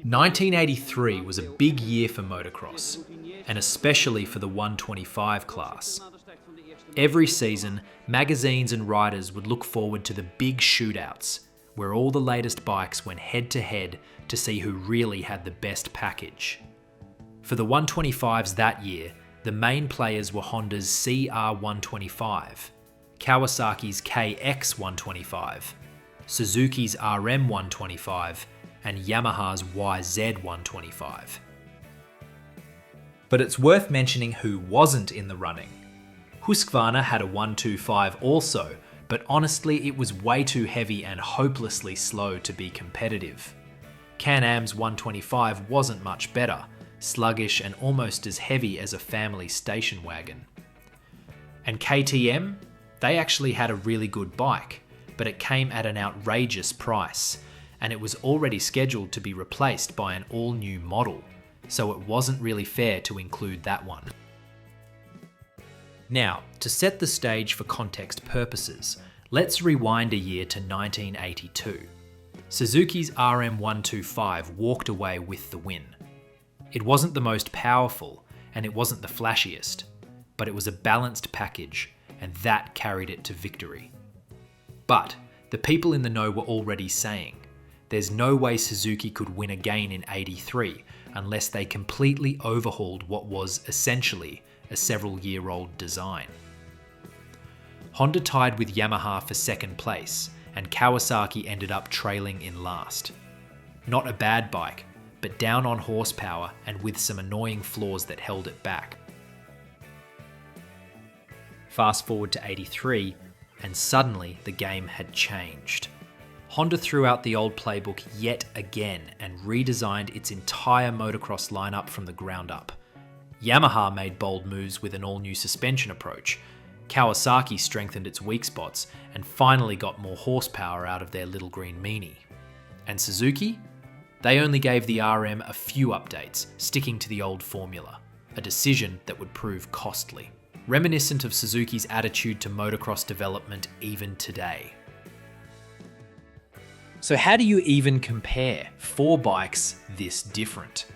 1983 was a big year for motocross, and especially for the 125 class. Every season, magazines and riders would look forward to the big shootouts, where all the latest bikes went head to head to see who really had the best package. For the 125s that year, the main players were Honda's CR125, Kawasaki's KX125, Suzuki's RM125, and Yamaha's YZ125. But it's worth mentioning who wasn't in the running. Husqvarna had a 125 also, but honestly it was way too heavy and hopelessly slow to be competitive. Can-Am's 125 wasn't much better, sluggish and almost as heavy as a family station wagon. And KTM? They actually had a really good bike, but it came at an outrageous price, and it was already scheduled to be replaced by an all-new model, so it wasn't really fair to include that one. Now, to set the stage for context purposes, let's rewind a year to 1982. Suzuki's RM125 walked away with the win. It wasn't the most powerful, and it wasn't the flashiest, but it was a balanced package, and that carried it to victory. But the people in the know were already saying, there's no way Suzuki could win again in '83 unless they completely overhauled what was essentially a several-year-old design. Honda tied with Yamaha for second place, and Kawasaki ended up trailing in last. Not a bad bike, but down on horsepower and with some annoying flaws that held it back. Fast forward to '83, and suddenly the game had changed. Honda threw out the old playbook yet again and redesigned its entire motocross lineup from the ground up. Yamaha made bold moves with an all-new suspension approach. Kawasaki strengthened its weak spots and finally got more horsepower out of their little green meanie. And Suzuki? They only gave the RM a few updates, sticking to the old formula, a decision that would prove costly. Reminiscent of Suzuki's attitude to motocross development even today. So how do you even compare four bikes this different?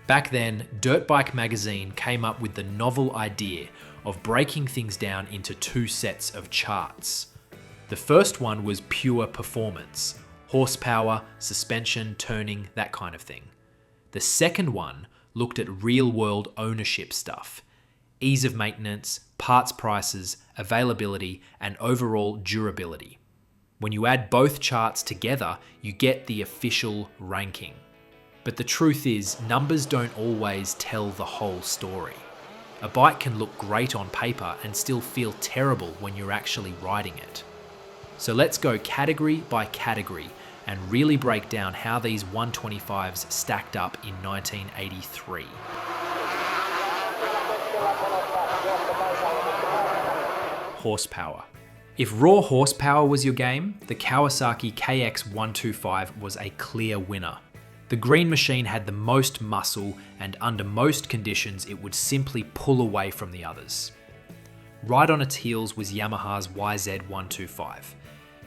Back then, Dirt Bike magazine came up with the novel idea of breaking things down into two sets of charts. The first one was pure performance, horsepower, suspension, turning, that kind of thing. The second one looked at real-world ownership stuff, ease of maintenance, parts prices, availability, and overall durability. When you add both charts together, you get the official ranking. But the truth is, numbers don't always tell the whole story. A bike can look great on paper and still feel terrible when you're actually riding it. So let's go category by category and really break down how these 125s stacked up in 1983. Horsepower. If raw horsepower was your game, the Kawasaki KX125 was a clear winner. The green machine had the most muscle, and under most conditions it would simply pull away from the others. Right on its heels was Yamaha's YZ125.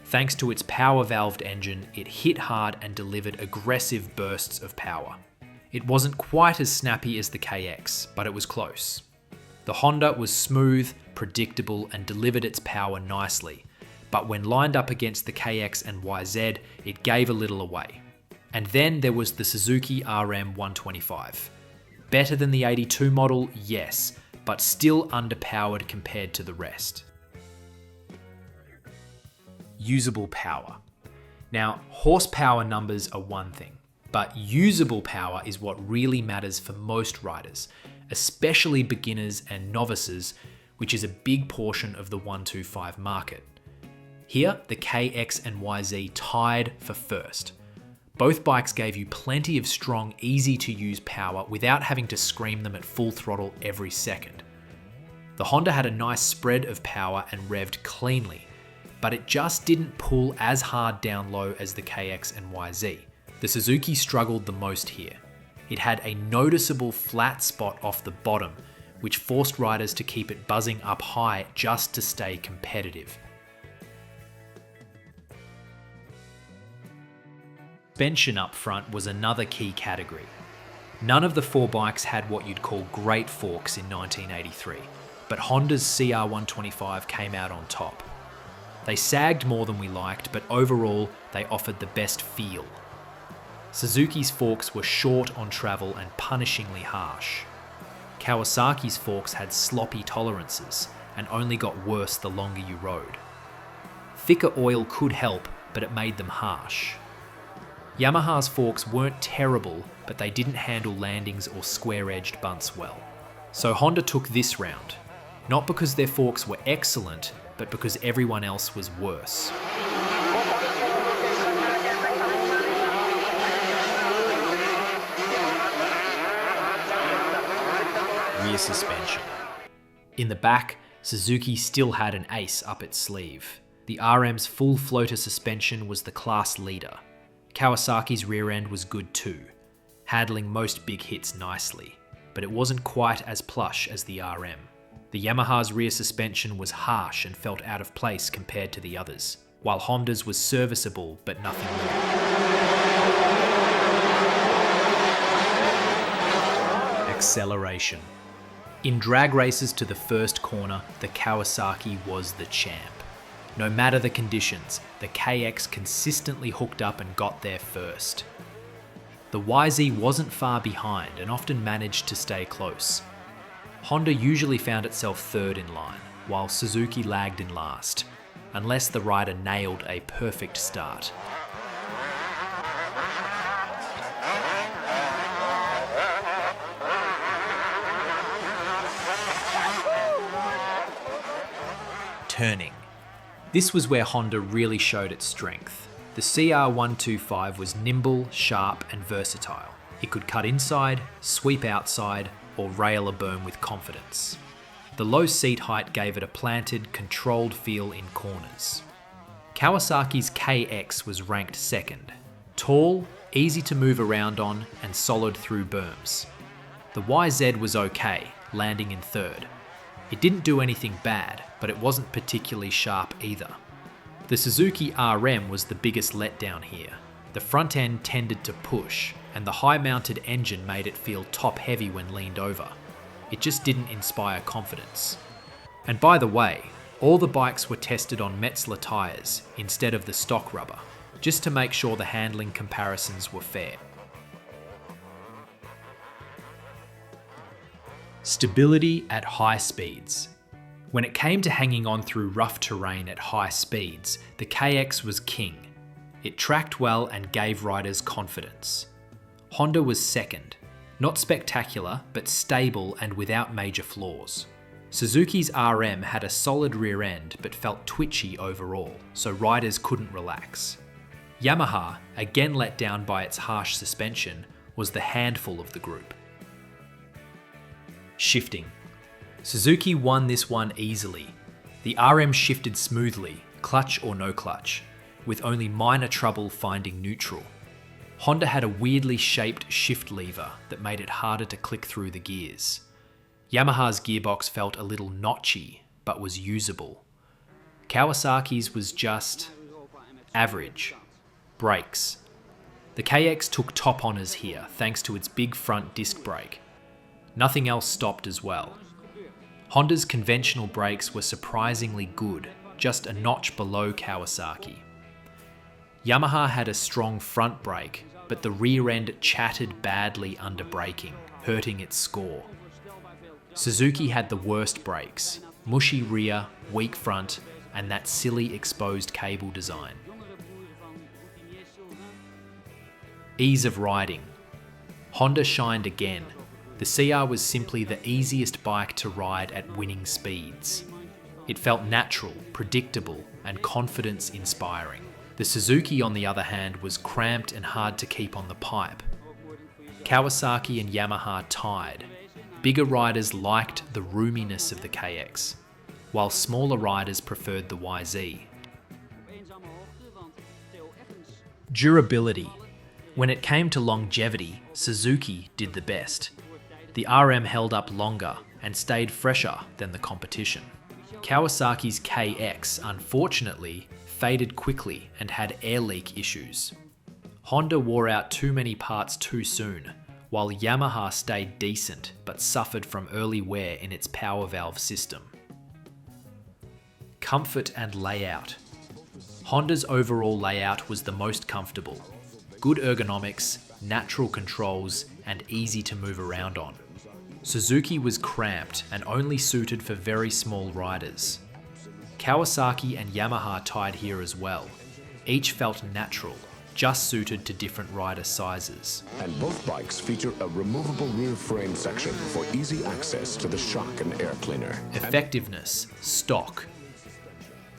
Thanks to its power-valved engine, it hit hard and delivered aggressive bursts of power. It wasn't quite as snappy as the KX, but it was close. The Honda was smooth, predictable, and delivered its power nicely, but when lined up against the KX and YZ, it gave a little away. And then there was the Suzuki RM125. Better than the '82 model, yes, but still underpowered compared to the rest. Usable power. Now, horsepower numbers are one thing, but usable power is what really matters for most riders, especially beginners and novices, which is a big portion of the 125 market. Here, the KX and YZ tied for first. Both bikes gave you plenty of strong, easy-to-use power without having to scream them at full throttle every second. The Honda had a nice spread of power and revved cleanly, but it just didn't pull as hard down low as the KX and YZ. The Suzuki struggled the most here. It had a noticeable flat spot off the bottom, which forced riders to keep it buzzing up high just to stay competitive. Suspension up front was another key category. None of the four bikes had what you'd call great forks in 1983, but Honda's CR125 came out on top. They sagged more than we liked, but overall they offered the best feel. Suzuki's forks were short on travel and punishingly harsh. Kawasaki's forks had sloppy tolerances and only got worse the longer you rode. Thicker oil could help, but it made them harsh. Yamaha's forks weren't terrible, but they didn't handle landings or square-edged bunts well. So Honda took this round, not because their forks were excellent, but because everyone else was worse. Rear suspension. In the back, Suzuki still had an ace up its sleeve. The RM's full floater suspension was the class leader. Kawasaki's rear end was good too, handling most big hits nicely, but it wasn't quite as plush as the RM. The Yamaha's rear suspension was harsh and felt out of place compared to the others, while Honda's was serviceable but nothing more. Acceleration. In drag races to the first corner, the Kawasaki was the champ. No matter the conditions, the KX consistently hooked up and got there first. The YZ wasn't far behind and often managed to stay close. Honda usually found itself third in line, while Suzuki lagged in last, unless the rider nailed a perfect start. Turning. This was where Honda really showed its strength. The CR125 was nimble, sharp, and versatile. It could cut inside, sweep outside, or rail a berm with confidence. The low seat height gave it a planted, controlled feel in corners. Kawasaki's KX was ranked second. Tall, easy to move around on, and solid through berms. The YZ was okay, landing in third. It didn't do anything bad, but it wasn't particularly sharp either. The Suzuki RM was the biggest letdown here. The front end tended to push, and the high-mounted engine made it feel top-heavy when leaned over. It just didn't inspire confidence. And by the way, all the bikes were tested on Metzeler tyres instead of the stock rubber, just to make sure the handling comparisons were fair. Stability at high speeds. When it came to hanging on through rough terrain at high speeds, the KX was king. It tracked well and gave riders confidence. Honda was second. Not spectacular, but stable and without major flaws. Suzuki's RM had a solid rear end but felt twitchy overall, so riders couldn't relax. Yamaha, again let down by its harsh suspension, was the handful of the group. Shifting. Suzuki won this one easily. The RM shifted smoothly, clutch or no clutch, with only minor trouble finding neutral. Honda had a weirdly shaped shift lever that made it harder to click through the gears. Yamaha's gearbox felt a little notchy, but was usable. Kawasaki's was just average. Brakes. The KX took top honours here thanks to its big front disc brake. Nothing else stopped as well. Honda's conventional brakes were surprisingly good, just a notch below Kawasaki. Yamaha had a strong front brake, but the rear end chattered badly under braking, hurting its score. Suzuki had the worst brakes, mushy rear, weak front, and that silly exposed cable design. Ease of riding. Honda shined again. The CR was simply the easiest bike to ride at winning speeds. It felt natural, predictable, and confidence-inspiring. The Suzuki, on the other hand, was cramped and hard to keep on the pipe. Kawasaki and Yamaha tied. Bigger riders liked the roominess of the KX, while smaller riders preferred the YZ. Durability. When it came to longevity, Suzuki did the best. The RM held up longer and stayed fresher than the competition. Kawasaki's KX, unfortunately, faded quickly and had air leak issues. Honda wore out too many parts too soon, while Yamaha stayed decent but suffered from early wear in its power valve system. Comfort and layout. Honda's overall layout was the most comfortable. Good ergonomics, natural controls, and easy to move around on. Suzuki was cramped and only suited for very small riders. Kawasaki and Yamaha tied here as well. Each felt natural, just suited to different rider sizes. And both bikes feature a removable rear frame section for easy access to the shock and air cleaner. Effectiveness, stock.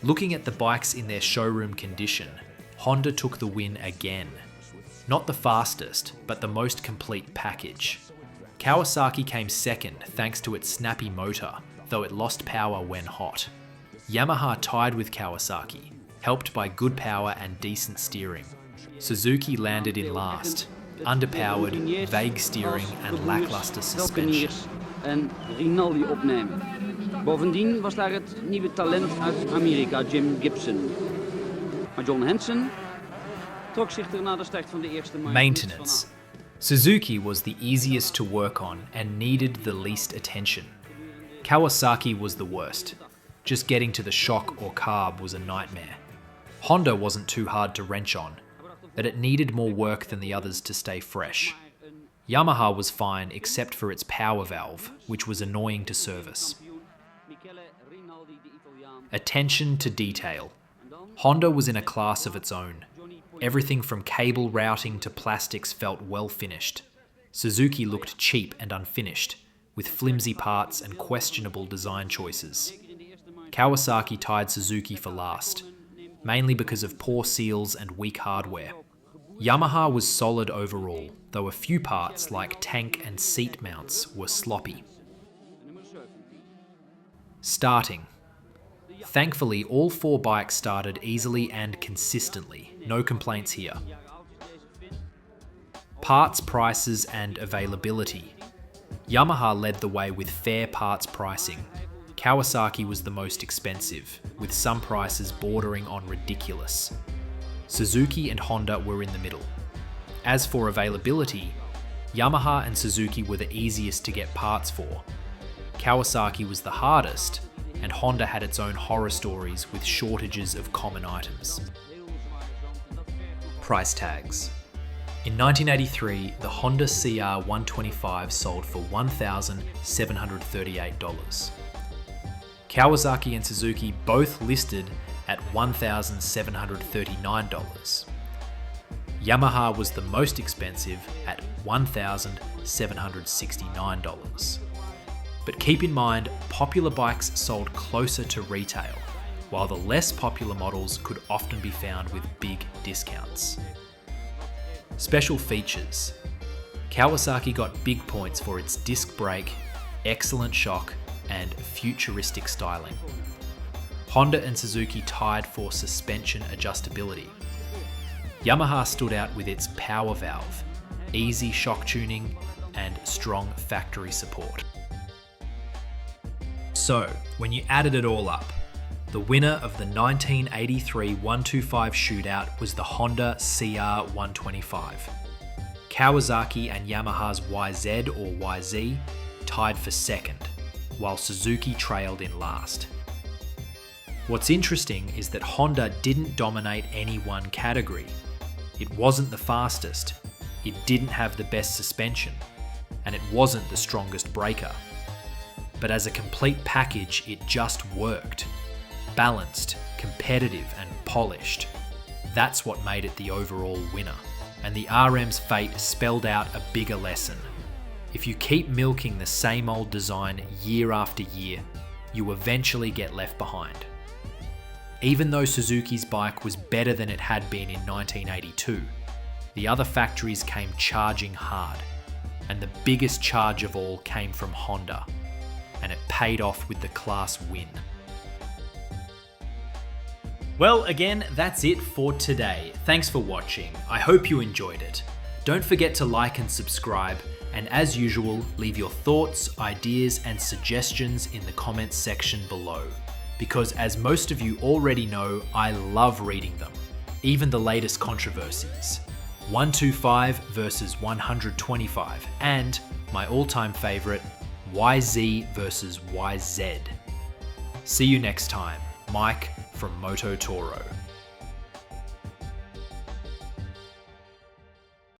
Looking at the bikes in their showroom condition, Honda took the win again. Not the fastest, but the most complete package. Kawasaki came second thanks to its snappy motor, though it lost power when hot. Yamaha tied with Kawasaki, helped by good power and decent steering. Suzuki landed in last, underpowered, vague steering and lackluster suspension. Bovendien was daar het nieuwe talent uit Amerika, Jim Gibson. Maar John Hansen trok zich er na de start van de eerste maand. Maintenance. Suzuki was the easiest to work on and needed the least attention. Kawasaki was the worst. Just getting to the shock or carb was a nightmare. Honda wasn't too hard to wrench on, but it needed more work than the others to stay fresh. Yamaha was fine except for its power valve, which was annoying to service. Attention to detail. Honda was in a class of its own. Everything from cable routing to plastics felt well finished. Suzuki looked cheap and unfinished, with flimsy parts and questionable design choices. Kawasaki tied Suzuki for last, mainly because of poor seals and weak hardware. Yamaha was solid overall, though a few parts like tank and seat mounts were sloppy. Starting. Thankfully, all four bikes started easily and consistently. No complaints here. Parts, prices, and availability. Yamaha led the way with fair parts pricing. Kawasaki was the most expensive, with some prices bordering on ridiculous. Suzuki and Honda were in the middle. As for availability, Yamaha and Suzuki were the easiest to get parts for. Kawasaki was the hardest, and Honda had its own horror stories with shortages of common items. Price tags. In 1983, the Honda CR 125 sold for $1,738. Kawasaki and Suzuki both listed at $1,739. Yamaha was the most expensive at $1,769. But keep in mind, popular bikes sold closer to retail, while the less popular models could often be found with big discounts. Special features. Kawasaki got big points for its disc brake, excellent shock, and futuristic styling. Honda and Suzuki tied for suspension adjustability. Yamaha stood out with its power valve, easy shock tuning, and strong factory support. So, when you added it all up, the winner of the 1983 125 shootout was the Honda CR 125. Kawasaki and Yamaha's YZ or YZ tied for second, while Suzuki trailed in last. What's interesting is that Honda didn't dominate any one category. It wasn't the fastest, it didn't have the best suspension, and it wasn't the strongest breaker. But as a complete package, it just worked. Balanced, competitive, and polished. That's what made it the overall winner. And the RM's fate spelled out a bigger lesson. If you keep milking the same old design year after year, you eventually get left behind. Even though Suzuki's bike was better than it had been in 1982, the other factories came charging hard. And the biggest charge of all came from Honda. And it paid off with the class win. Well, again, that's it for today. Thanks for watching. I hope you enjoyed it. Don't forget to like and subscribe, and as usual, leave your thoughts, ideas, and suggestions in the comments section below. Because as most of you already know, I love reading them, even the latest controversies. 125 versus 125, and my all-time favourite, YZ versus YZ. See you next time. Mike from Moto Toro.